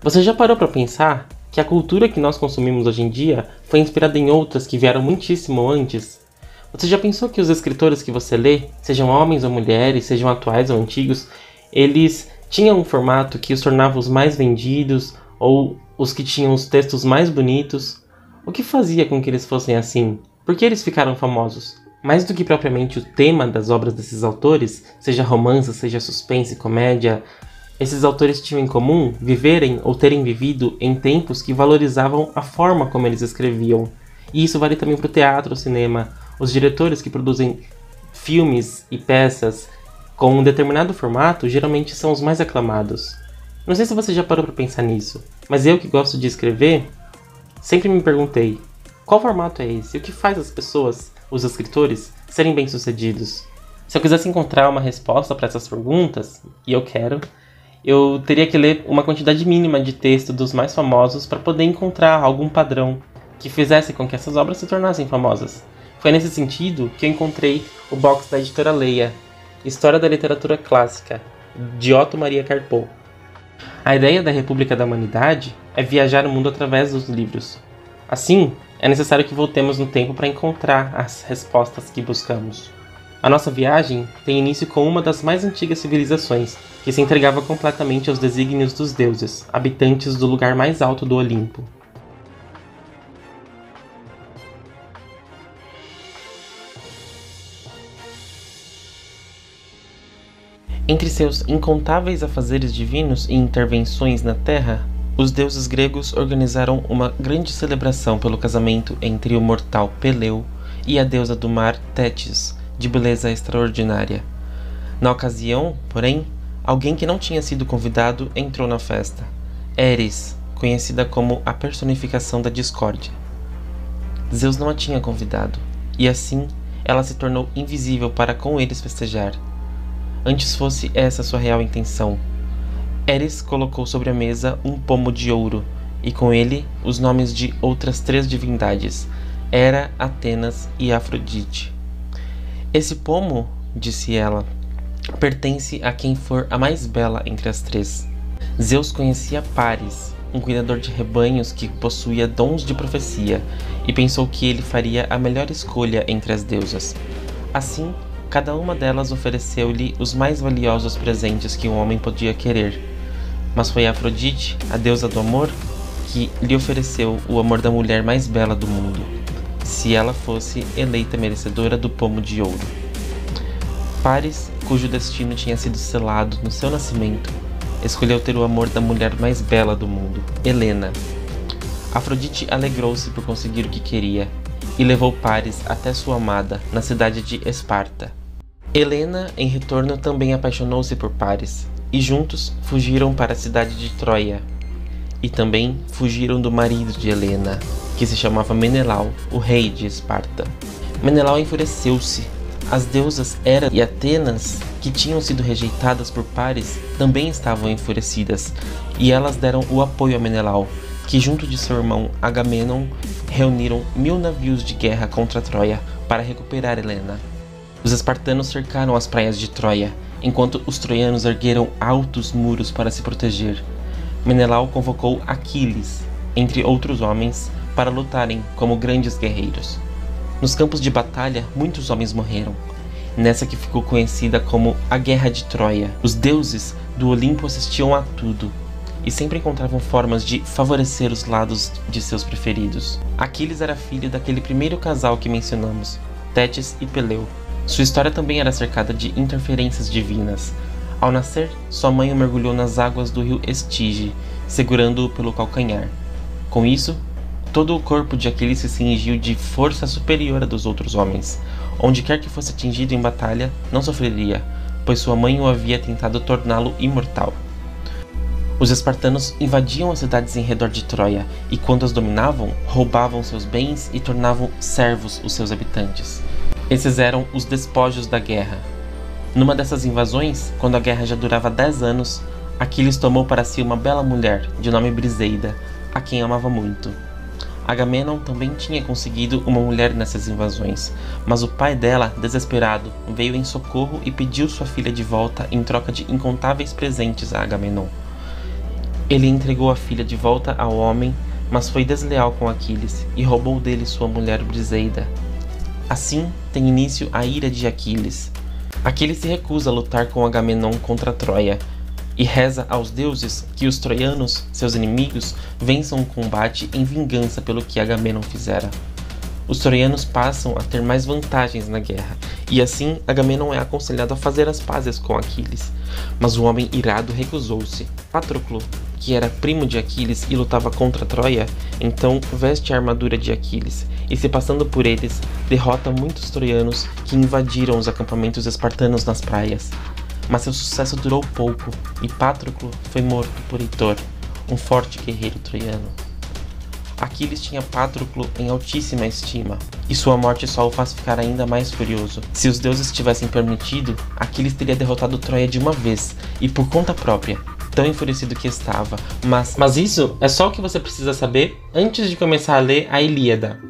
Você já parou para pensar que a cultura que nós consumimos hoje em dia foi inspirada em outras que vieram muitíssimo antes? Você já pensou que os escritores que você lê, sejam homens ou mulheres, sejam atuais ou antigos, eles tinham um formato que os tornava os mais vendidos ou os que tinham os textos mais bonitos? O que fazia com que eles fossem assim? Por que eles ficaram famosos? Mais do que propriamente o tema das obras desses autores, seja romance, seja suspense, comédia, esses autores tinham em comum viverem ou terem vivido em tempos que valorizavam a forma como eles escreviam. E isso vale também para o teatro, o cinema. Os diretores que produzem filmes e peças com um determinado formato geralmente são os mais aclamados. Não sei se você já parou para pensar nisso, mas eu que gosto de escrever, sempre me perguntei, qual formato é esse? O que faz as pessoas, os escritores, serem bem-sucedidos? Se eu quisesse encontrar uma resposta para essas perguntas, e eu quero, eu teria que ler uma quantidade mínima de texto dos mais famosos para poder encontrar algum padrão que fizesse com que essas obras se tornassem famosas. Foi nesse sentido que eu encontrei o box da editora Leia, História da Literatura Clássica, de Otto Maria Carpo. A ideia da República da Humanidade é viajar o mundo através dos livros. Assim, é necessário que voltemos no tempo para encontrar as respostas que buscamos. A nossa viagem tem início com uma das mais antigas civilizações, que se entregava completamente aos desígnios dos deuses, habitantes do lugar mais alto do Olimpo. Entre seus incontáveis afazeres divinos e intervenções na Terra, os deuses gregos organizaram uma grande celebração pelo casamento entre o mortal Peleu e a deusa do mar Tétis, de beleza extraordinária. Na ocasião, porém, alguém que não tinha sido convidado entrou na festa. Eris, conhecida como a personificação da discórdia. Zeus não a tinha convidado, e assim ela se tornou invisível para com eles festejar. Antes fosse essa sua real intenção. Eris colocou sobre a mesa um pomo de ouro, e com ele os nomes de outras 3 divindades, Hera, Atenas e Afrodite. Esse pomo, disse ela, pertence a quem for a mais bela entre as 3. Zeus conhecia Paris, um cuidador de rebanhos que possuía dons de profecia, e pensou que ele faria a melhor escolha entre as deusas. Assim, cada uma delas ofereceu-lhe os mais valiosos presentes que um homem podia querer. Mas foi Afrodite, a deusa do amor, que lhe ofereceu o amor da mulher mais bela do mundo, se ela fosse eleita merecedora do pomo de ouro. Paris, cujo destino tinha sido selado no seu nascimento, escolheu ter o amor da mulher mais bela do mundo, Helena. Afrodite alegrou-se por conseguir o que queria, e levou Paris até sua amada, na cidade de Esparta. Helena, em retorno, também apaixonou-se por Paris, e juntos fugiram para a cidade de Troia. E também fugiram do marido de Helena, que se chamava Menelau, o rei de Esparta. Menelau enfureceu-se. As deusas Hera e Atenas, que tinham sido rejeitadas por Paris, também estavam enfurecidas, e elas deram o apoio a Menelau, que junto de seu irmão Agamenon reuniram 1000 navios de guerra contra Troia para recuperar Helena. Os espartanos cercaram as praias de Troia, enquanto os troianos ergueram altos muros para se proteger. Menelau convocou Aquiles, entre outros homens, para lutarem como grandes guerreiros. Nos campos de batalha, muitos homens morreram. Nessa que ficou conhecida como a Guerra de Troia, os deuses do Olimpo assistiam a tudo, e sempre encontravam formas de favorecer os lados de seus preferidos. Aquiles era filho daquele primeiro casal que mencionamos, Tétis e Peleu. Sua história também era cercada de interferências divinas. Ao nascer, sua mãe o mergulhou nas águas do rio Estige, segurando-o pelo calcanhar. Com isso, todo o corpo de Aquiles se cingiu de força superior à dos outros homens. Onde quer que fosse atingido em batalha, não sofreria, pois sua mãe o havia tentado torná-lo imortal. Os espartanos invadiam as cidades em redor de Troia, e quando as dominavam, roubavam seus bens e tornavam servos os seus habitantes. Esses eram os despojos da guerra. Numa dessas invasões, quando a guerra já durava 10 anos, Aquiles tomou para si uma bela mulher, de nome Briseida, a quem amava muito. Agamenon também tinha conseguido uma mulher nessas invasões, mas o pai dela, desesperado, veio em socorro e pediu sua filha de volta em troca de incontáveis presentes a Agamenon. Ele entregou a filha de volta ao homem, mas foi desleal com Aquiles e roubou dele sua mulher Briseida. Assim tem início a ira de Aquiles. Aquiles se recusa a lutar com Agamenon contra Troia e reza aos deuses que os troianos, seus inimigos, vençam o combate em vingança pelo que Agamenon fizera. Os troianos passam a ter mais vantagens na guerra, e assim Agamenon é aconselhado a fazer as pazes com Aquiles. Mas o homem irado recusou-se. Patroclo, que era primo de Aquiles e lutava contra Troia, então veste a armadura de Aquiles e, se passando por eles, derrota muitos troianos que invadiram os acampamentos espartanos nas praias. Mas seu sucesso durou pouco e Patroclo foi morto por Heitor, um forte guerreiro troiano. Aquiles tinha Patroclo em altíssima estima, e sua morte só o faz ficar ainda mais furioso. Se os deuses tivessem permitido, Aquiles teria derrotado Troia de uma vez, e por conta própria, tão enfurecido que estava. Mas isso é só o que você precisa saber antes de começar a ler a Ilíada.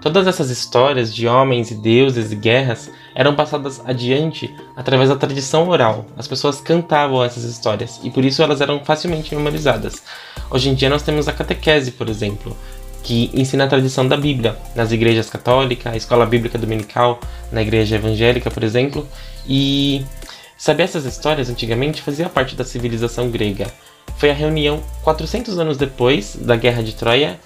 Todas essas histórias de homens e deuses e guerras eram passadas adiante através da tradição oral. As pessoas cantavam essas histórias, e por isso elas eram facilmente memorizadas. Hoje em dia nós temos a catequese, por exemplo, que ensina a tradição da Bíblia nas igrejas católicas, a escola bíblica dominical na igreja evangélica, por exemplo. E saber essas histórias antigamente fazia parte da civilização grega. Foi a reunião 400 anos depois da Guerra de Troia,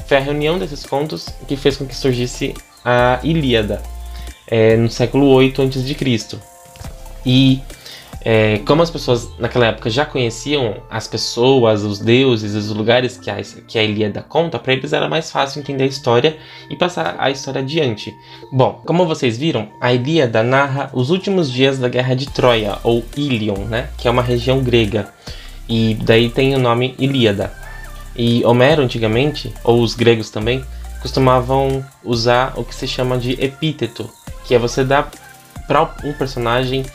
foi a reunião desses contos que fez com que surgisse a Ilíada, no século 8 a.C. E como as pessoas naquela época já conheciam as pessoas, os deuses, os lugares que a Ilíada conta, para eles era mais fácil entender a história e passar a história adiante. Bom, como vocês viram, a Ilíada narra os últimos dias da Guerra de Troia, ou Ilion, né, que é uma região grega, e daí tem o nome Ilíada. E Homero, antigamente, ou os gregos também, costumavam usar o que se chama de epíteto, que é você dar para um personagem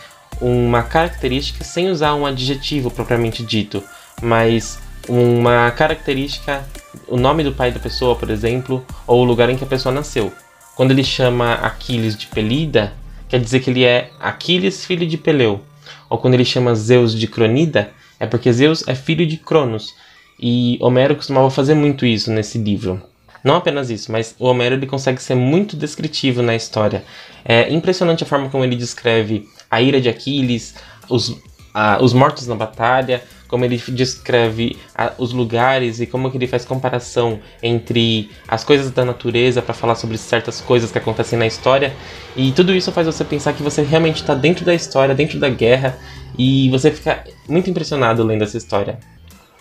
uma característica sem usar um adjetivo propriamente dito, mas uma característica, o nome do pai da pessoa, por exemplo, ou o lugar em que a pessoa nasceu. Quando ele chama Aquiles de Pelida, quer dizer que ele é Aquiles, filho de Peleu. Ou quando ele chama Zeus de Cronida, é porque Zeus é filho de Cronos. E Homero costumava fazer muito isso nesse livro. Não apenas isso, mas o Homero ele consegue ser muito descritivo na história. É impressionante a forma como ele descreve a ira de Aquiles, os mortos na batalha, como ele descreve os lugares e como que ele faz comparação entre as coisas da natureza para falar sobre certas coisas que acontecem na história. E tudo isso faz você pensar que você realmente está dentro da história, dentro da guerra, e você fica muito impressionado lendo essa história.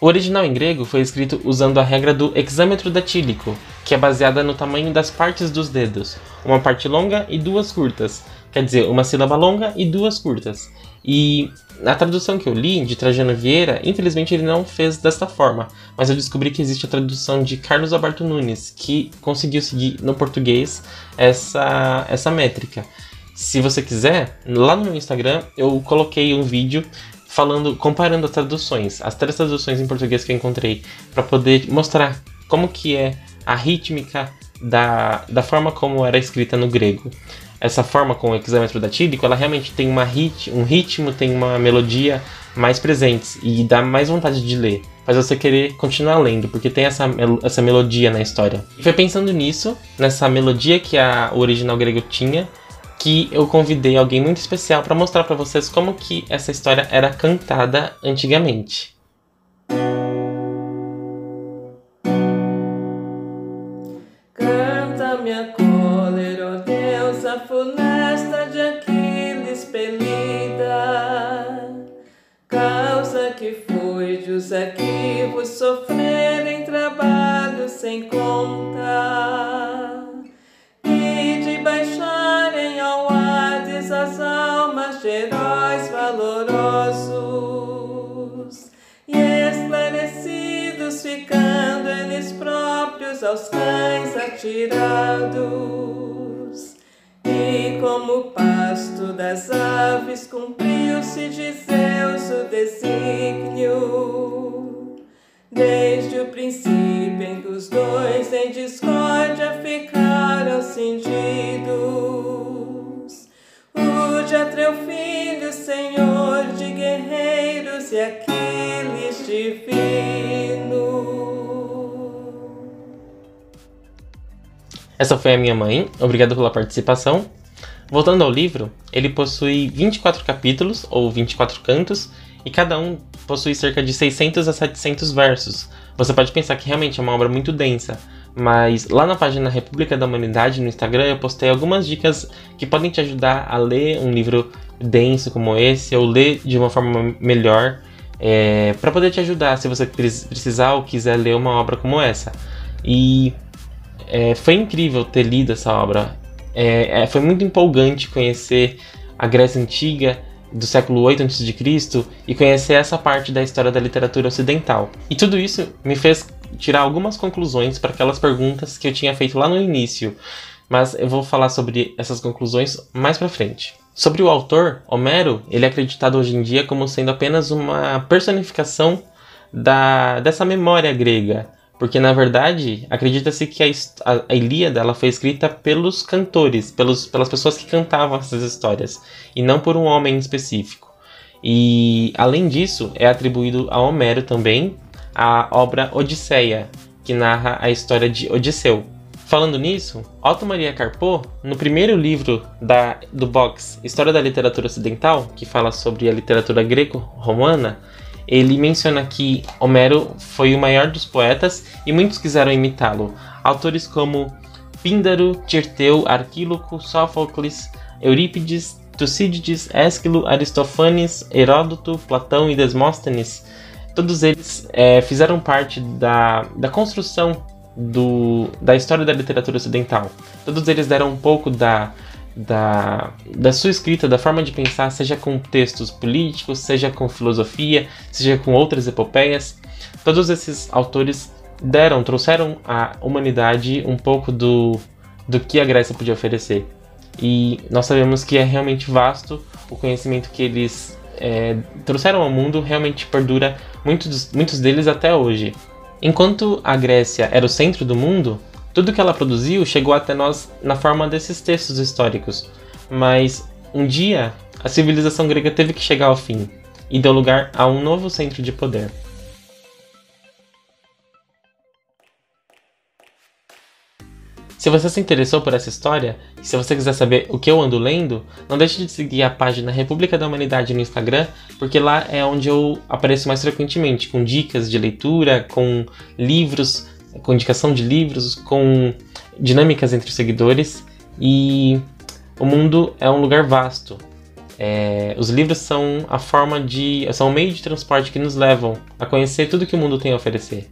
O original em grego foi escrito usando a regra do hexâmetro datílico, que é baseada no tamanho das partes dos dedos, uma parte longa e duas curtas, quer dizer, uma sílaba longa e duas curtas. E na tradução que eu li, de Trajano Vieira, infelizmente ele não fez desta forma, mas eu descobri que existe a tradução de Carlos Alberto Nunes, que conseguiu seguir no português essa métrica. Se você quiser, lá no meu Instagram eu coloquei um vídeo comparando as traduções, as 3 traduções em português que eu encontrei, para poder mostrar como que é a rítmica da forma como era escrita no grego. Essa forma com o hexâmetro datílico, ela realmente tem um ritmo, tem uma melodia mais presentes e dá mais vontade de ler, faz você querer continuar lendo, porque tem essa melodia na história. E foi pensando nisso, nessa melodia que o original grego tinha, que eu convidei alguém muito especial para mostrar para vocês como que essa história era cantada antigamente. Canta minha cólera, ó deusa funesta de Aquiles Pelida, causa que foi de os arquivos sofrerem trabalho sem conta, e de baixarem ao Hades as almas de heróis valorosos, e esclarecidos ficando eles próprios aos cães atirados. E como pasto das aves cumpriu-se de Zeus o desígnio, desde o princípio em que os dois em discórdia ficaram cindidos. O de Atreu filho, senhor de guerreiros, e Aquiles divino, Essa foi a minha mãe, obrigado pela participação. Voltando ao livro, ele possui 24 capítulos, ou 24 cantos, e cada um possui cerca de 600 a 700 versos. Você pode pensar que realmente é uma obra muito densa, mas lá na página República da Humanidade no Instagram eu postei algumas dicas que podem te ajudar a ler um livro denso como esse, ou ler de uma forma melhor, para poder te ajudar se você precisar ou quiser ler uma obra como essa. E foi incrível ter lido essa obra. Foi muito empolgante conhecer a Grécia Antiga do século 8 a.C. e conhecer essa parte da história da literatura ocidental. E tudo isso me fez tirar algumas conclusões para aquelas perguntas que eu tinha feito lá no início, mas eu vou falar sobre essas conclusões mais para frente. Sobre o autor, Homero, ele é acreditado hoje em dia como sendo apenas uma personificação dessa memória grega, porque na verdade acredita-se que a Ilíada ela foi escrita pelos cantores, pelas pessoas que cantavam essas histórias, e não por um homem específico. E além disso, é atribuído a Homero também a obra Odisseia, que narra a história de Odisseu. Falando nisso, Otto Maria Carpo, no primeiro livro do box História da Literatura Ocidental, que fala sobre a literatura greco-romana, ele menciona que Homero foi o maior dos poetas e muitos quiseram imitá-lo. Autores como Píndaro, Tirteu, Arquíloco, Sófocles, Eurípides, Tucídides, Ésquilo, Aristófanes, Heródoto, Platão e Demóstenes, todos eles fizeram parte da construção da história da literatura ocidental. Todos eles deram um pouco da sua escrita, da forma de pensar, seja com textos políticos, seja com filosofia, seja com outras epopeias. Todos esses autores trouxeram à humanidade um pouco do que a Grécia podia oferecer. E nós sabemos que é realmente vasto o conhecimento que eles trouxeram ao mundo, realmente perdura muitos deles até hoje. Enquanto a Grécia era o centro do mundo, tudo que ela produziu chegou até nós na forma desses textos históricos, mas um dia a civilização grega teve que chegar ao fim e deu lugar a um novo centro de poder. Se você se interessou por essa história, e se você quiser saber o que eu ando lendo, não deixe de seguir a página República da Humanidade no Instagram, porque lá é onde eu apareço mais frequentemente, com dicas de leitura, com livros, com indicação de livros, com dinâmicas entre os seguidores, e o mundo é um lugar vasto. Os livros são são um meio de transporte que nos levam a conhecer tudo que o mundo tem a oferecer.